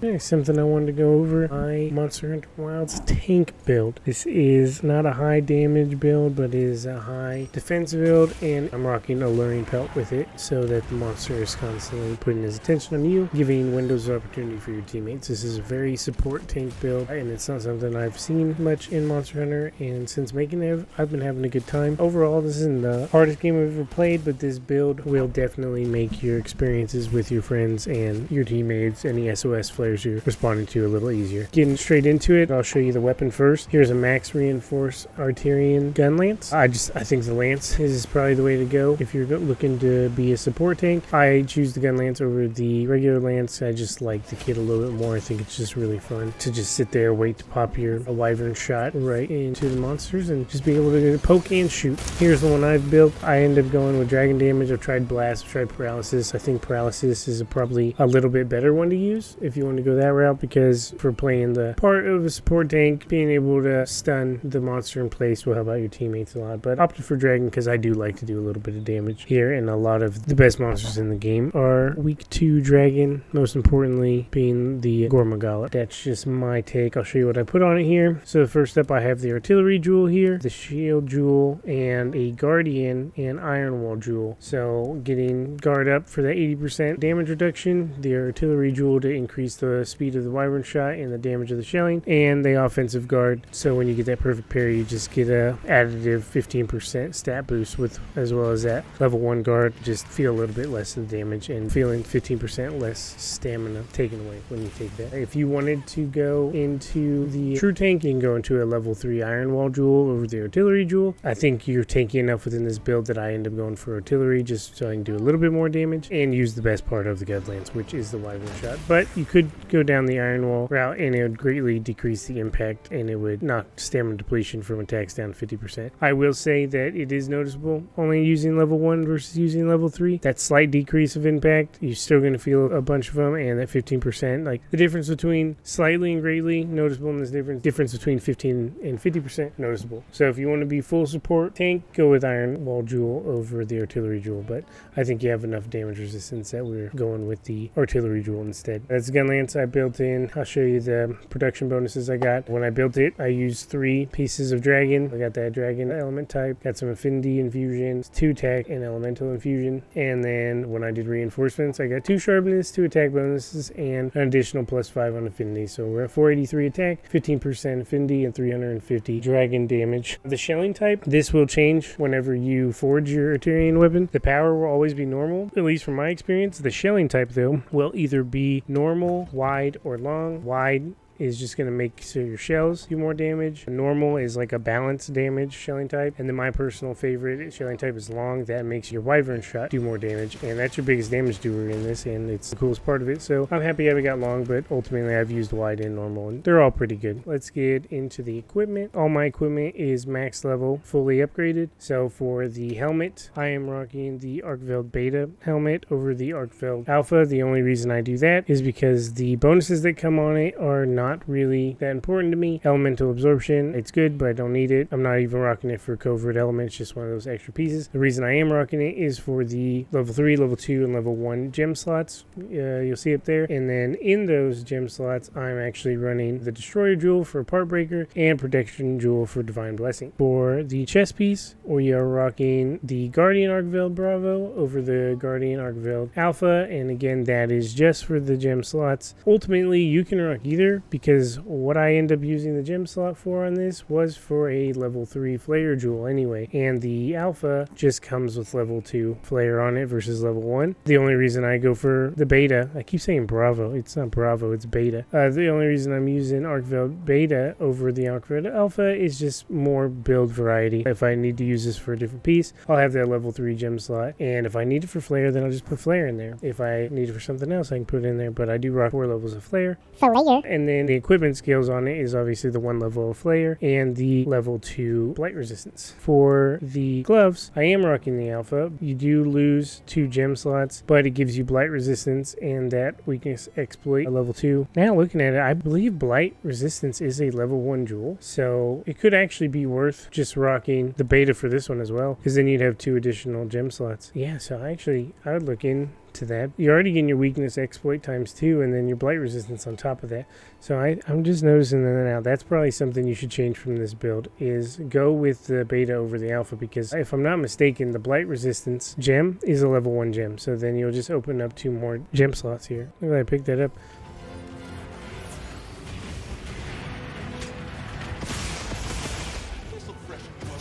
Something I wanted to go over, my Monster Hunter Wilds tank build. This is not a high damage build, but it is a high defense build, and I'm rocking a luring pelt with it so that the monster is constantly putting his attention on you, giving windows of opportunity for your teammates. This is a very support tank build, and it's not something I've seen much in Monster Hunter, and since making it, I've been having a good time. Overall, this isn't the hardest game I've ever played, but this build will definitely make your experiences with your friends and your teammates, any SOS flares you're responding to, a little easier. Getting straight into it, I'll show you the weapon first. Here's a max reinforced Arturian Gunlance. I think the lance is probably the way to go if you're looking to be a support tank. I choose the Gunlance over the regular lance. I just like the kit a little bit more. I think it's just really fun to just sit there, wait to pop your wyvern shot right into the monsters and just be able to poke and shoot. Here's the one I've built. I end up going with dragon damage. I've tried blast, I've tried paralysis. I think paralysis is probably a little bit better one to use if you want to go that route, because for playing the part of a support tank, being able to stun the monster in place will help out your teammates a lot. But I opted for dragon because I do like to do a little bit of damage here, and a lot of the best monsters in the game are weak to dragon, most importantly being the Gormagala. That's just my take. I'll show you what I put on it here. So first up, I have the artillery jewel here, the shield jewel, and a guardian and iron wall jewel. So getting guard up for that 80% damage reduction, the artillery jewel to increase the speed of the wyvern shot and the damage of the shelling, and the offensive guard. So when you get that perfect parry, you just get a additive 15% stat boost with, as well as that level 1 guard. Just feel a little bit less of the damage and feeling 15% less stamina taken away when you take that. If you wanted to go into the true tank, you can go into a level 3 iron wall jewel over the artillery jewel. I think you're tanky enough within this build that I end up going for artillery just so I can do a little bit more damage and use the best part of the Gunlance, which is the wyvern shot. But you could go down the iron wall route and it would greatly decrease the impact, and it would knock stamina depletion from attacks down 50%. I will say that it is noticeable only using level 1 versus using level 3. That slight decrease of impact, you're still going to feel a bunch of them, and that 15%, like the difference between slightly and greatly noticeable, and this difference between 15 and 50% noticeable. So if you want to be full support tank, go with iron wall jewel over the artillery jewel, but I think you have enough damage resistance that we're going with the artillery jewel instead. That's Gunlance I built in. I'll show you the production bonuses I got. When I built it, I used 3 pieces of dragon. I got that dragon element type, got some affinity infusions, 2 attack and elemental infusion, and then when I did reinforcements, I got 2 sharpness, 2 attack bonuses, and an additional +5 on affinity. So we're at 483 attack, 15% affinity, and 350 dragon damage. The shelling type, this will change whenever you forge your Arturian weapon. The power will always be normal, at least from my experience. The shelling type, though, will either be normal, wide, or long. Wide is just going to make so your shells do more damage. Normal is like a balanced damage shelling type, and then my personal favorite shelling type is long. That makes your wyvern shot do more damage, and that's your biggest damage doer in this, and it's the coolest part of it. So I'm happy I got long, but ultimately I've used wide and normal, and they're all pretty good. Let's get into the equipment. All my equipment is max level, fully upgraded. So for the helmet, I am rocking the Arkveld Beta helmet over the Arkveld Alpha. The only reason I do that is because the bonuses that come on it are not really that important to me. Elemental absorption, it's good, but I don't need it. I'm not even rocking it for covert elements, just one of those extra pieces. The reason I am rocking it is for the level 3, level 2, and level 1 gem slots. You'll see up there. And then in those gem slots, I'm actually running the Destroyer Jewel for Part Breaker and Protection Jewel for Divine Blessing. For the chest piece, we are rocking the Guardian Arkveld Bravo over the Guardian Arkveld Alpha, and again, that is just for the gem slots. Ultimately, you can rock either, because what I end up using the gem slot for on this was for a level 3 Flayer Jewel anyway, and the Alpha just comes with level 2 Flayer on it versus level 1. The only reason I go for the Beta, I keep saying Bravo, it's not Bravo, it's Beta. The only reason I'm using Arkveld Beta over the Arkveld Alpha is just more build variety. If I need to use this for a different piece, I'll have that level 3 gem slot, and if I need it for Flayer, then I'll just put Flayer in there. If I need it for something else, I can put it in there, but I do rock 4 levels of Flayer. And then the equipment skills on it is obviously the 1 level of Flayer and the level 2 blight resistance. For the gloves, I am rocking the Alpha. You do lose 2 gem slots, but it gives you blight resistance and that weakness exploit, a level 2. Now looking at it, I believe blight resistance is a level 1 jewel, so it could actually be worth just rocking the beta for this one as well, because then you'd have 2 additional gem slots. Yeah, so I would look in to that. You're already getting your weakness exploit ×2 and then your blight resistance on top of that. So I'm just noticing that now. That's probably something you should change from this build, is go with the beta over the alpha, because if I'm not mistaken, the blight resistance gem is a level 1 gem. So then you'll just open up 2 more gem slots here. Look at I picked that up.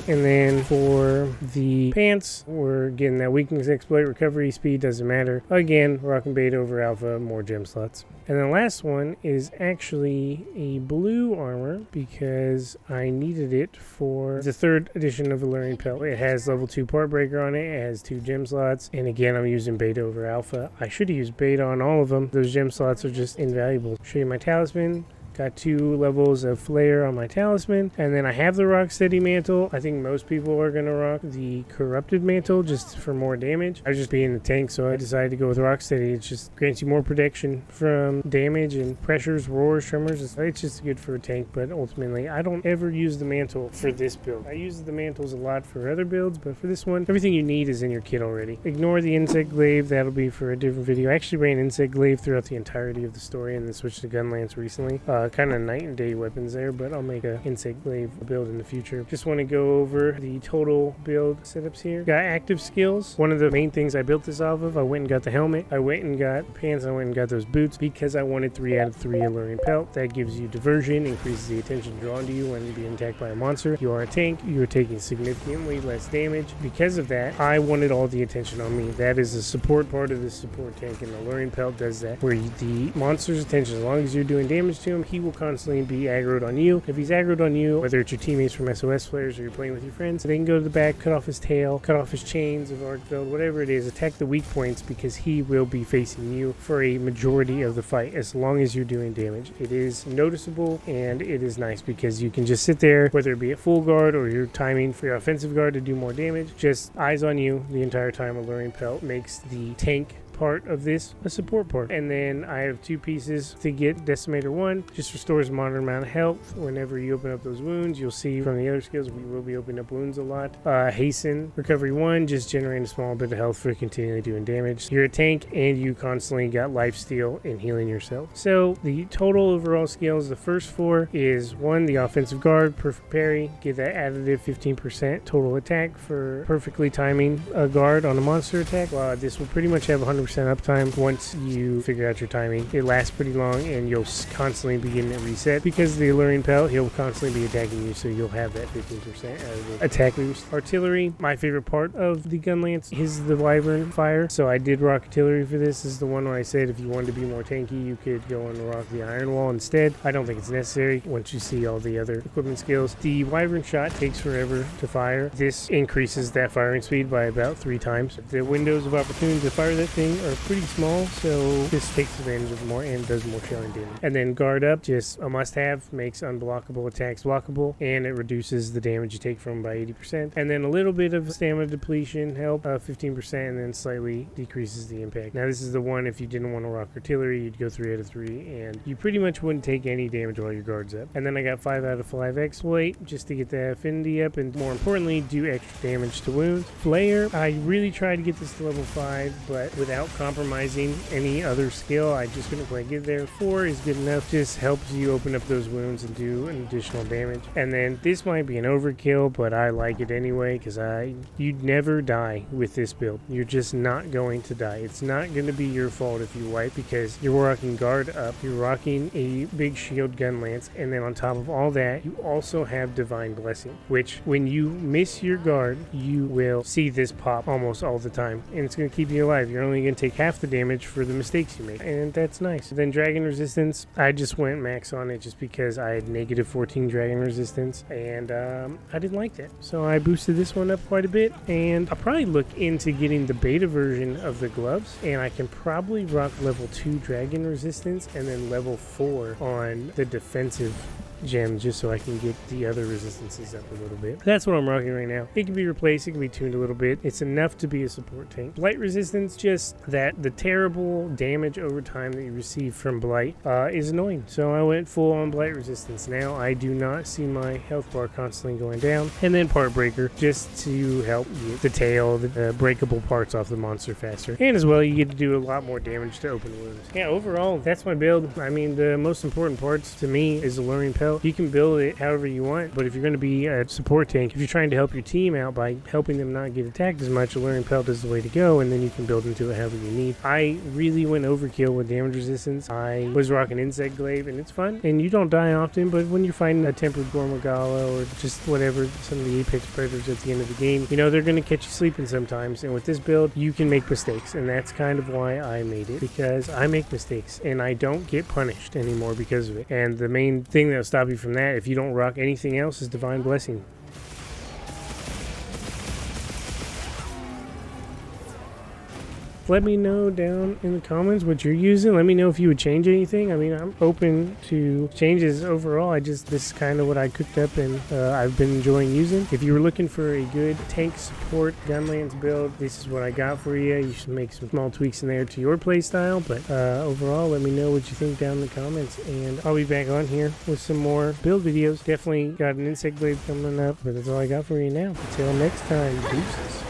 And then for the pants, we're getting that weakness exploit, recovery speed, doesn't matter. Again, rocking beta over alpha, more gem slots. And the last one is actually a blue armor, because I needed it for the 3rd edition of Alluring Pelt. It has level 2 part breaker on it, it has 2 gem slots, and again, I'm using beta over alpha. I should have used beta on all of them. Those gem slots are just invaluable. Show you my talisman. Got 2 levels of flare on my talisman, and then I have the Rocksteady mantle. I think most people are going to rock the corrupted mantle just for more damage. I was just being a tank, so I decided to go with Rocksteady. It just grants you more protection from damage and pressures, roars, tremors. It's just good for a tank, but ultimately I don't ever use the mantle for this build. I use the mantles a lot for other builds, but for this one, everything you need is in your kit already. Ignore the insect glaive, that'll be for a different video. I actually ran insect glaive throughout the entirety of the story and then switched to Gunlance recently. Kind of night and day weapons there, but I'll make a insect glaive build in the future. Just want to go over the total build setups here. Got active skills. One of the main things I built this off of, I went and got the helmet, I went and got pants, I went and got those boots because I wanted 3 out of 3 Alluring Pelt. That gives you diversion, increases the attention drawn to you when you're being attacked by a monster. You are a tank, you're taking significantly less damage. Because of that, I wanted all the attention on me. That is the support part of the support tank, and Alluring Pelt does that, where the monster's attention, as long as you're doing damage to him, he will constantly be aggroed on you. If he's aggroed on you, whether it's your teammates from SOS players or you're playing with your friends, they can go to the back, cut off his tail, cut off his chains of Arcveld, whatever it is, attack the weak points, because he will be facing you for a majority of the fight as long as you're doing damage. It is noticeable and it is nice because you can just sit there, whether it be at full guard or you're timing for your offensive guard to do more damage, just eyes on you the entire time. Alluring Pelt makes the tank part of this a support part. And then I have 2 pieces to get. Decimator 1 just restores a moderate amount of health whenever you open up those wounds. You'll see from the other skills we will be opening up wounds a lot. Hasten recovery 1, just generating a small bit of health for continually doing damage. You're a tank and you constantly got lifesteal and healing yourself. So the total overall skills, the first 4 is 1, the offensive guard, perfect parry, give that additive 15% total attack for perfectly timing a guard on a monster attack. This will pretty much have 100% uptime once you figure out your timing. It lasts pretty long and you'll constantly be getting it reset. Because the Alluring Pelt, he'll constantly be attacking you, so you'll have that 15% of attack boost. Artillery, my favorite part of the Gunlance is the Wyvern fire, so I did rock artillery for this. This is the one where I said if you wanted to be more tanky, you could go and rock the Iron Wall instead. I don't think it's necessary once you see all the other equipment skills. The Wyvern shot takes forever to fire. This increases that firing speed by about 3 times. The windows of opportunity to fire that thing are pretty small, so this takes advantage of more and does more shelling damage. And then guard up, just a must-have, makes unblockable attacks blockable, and it reduces the damage you take from by 80%. And then a little bit of stamina depletion help, 15%, and then slightly decreases the impact. Now this is the one, if you didn't want to rock artillery, you'd go 3 out of 3, and you pretty much wouldn't take any damage while your guard's up. And then I got 5 out of 5 exploit, just to get the affinity up, and more importantly, do extra damage to wounds. Flare, I really tried to get this to level 5, but without compromising any other skill, I just couldn't quite get there. 4 is good enough, just helps you open up those wounds and do an additional damage. And then this might be an overkill, but I like it anyway, because you'd never die with this build. You're just not going to die. It's not going to be your fault if you wipe, because you're rocking guard up, you're rocking a big shield Gunlance, and then on top of all that, you also have Divine Blessing, which when you miss your guard, you will see this pop almost all the time, and it's going to keep you alive. You're only going to take half the damage for the mistakes you make, and that's nice. Then Dragon Resistance, I just went max on it just because I had negative 14 Dragon Resistance, and I didn't like that. So I boosted this one up quite a bit, and I'll probably look into getting the beta version of the gloves, and I can probably rock level 2 Dragon Resistance and then level 4 on the defensive gems just so I can get the other resistances up a little bit. That's what I'm rocking right now. It can be replaced, it can be tuned a little bit. It's enough to be a support tank. Blight resistance, just that the terrible damage over time that you receive from Blight is annoying. So I went full on Blight resistance. Now I do not see my health bar constantly going down. And then Part Breaker, just to help get the tail, the breakable parts off the monster faster. And as well, you get to do a lot more damage to open wounds. Yeah, overall, that's my build. I mean, the most important parts to me is the Luring Pelt. You can build it however you want, but if you're going to be a support tank, if you're trying to help your team out by helping them not get attacked as much, a Luring Pelt is the way to go, and then you can build into it however you need. I really went overkill with damage resistance. I was rocking Insect Glaive, and it's fun, and you don't die often, but when you're fighting a Tempered Gormagala or just whatever, some of the Apex Predators at the end of the game, you know, they're going to catch you sleeping sometimes, and with this build, you can make mistakes, and that's kind of why I made it, because I make mistakes, and I don't get punished anymore because of it. And the main thing that'll stop you from that, if you don't rock anything else, is Divine Blessing. Let me know down in the comments what you're using. Let me know if you would change anything. I mean, I'm open to changes overall. This is kind of what I cooked up and I've been enjoying using. If you were looking for a good tank support Gunlance build, this is what I got for you. You should make some small tweaks in there to your playstyle, but overall, let me know what you think down in the comments, and I'll be back on here with some more build videos. Definitely got an Insect Glaive coming up, but that's all I got for you now. Until next time, deuces.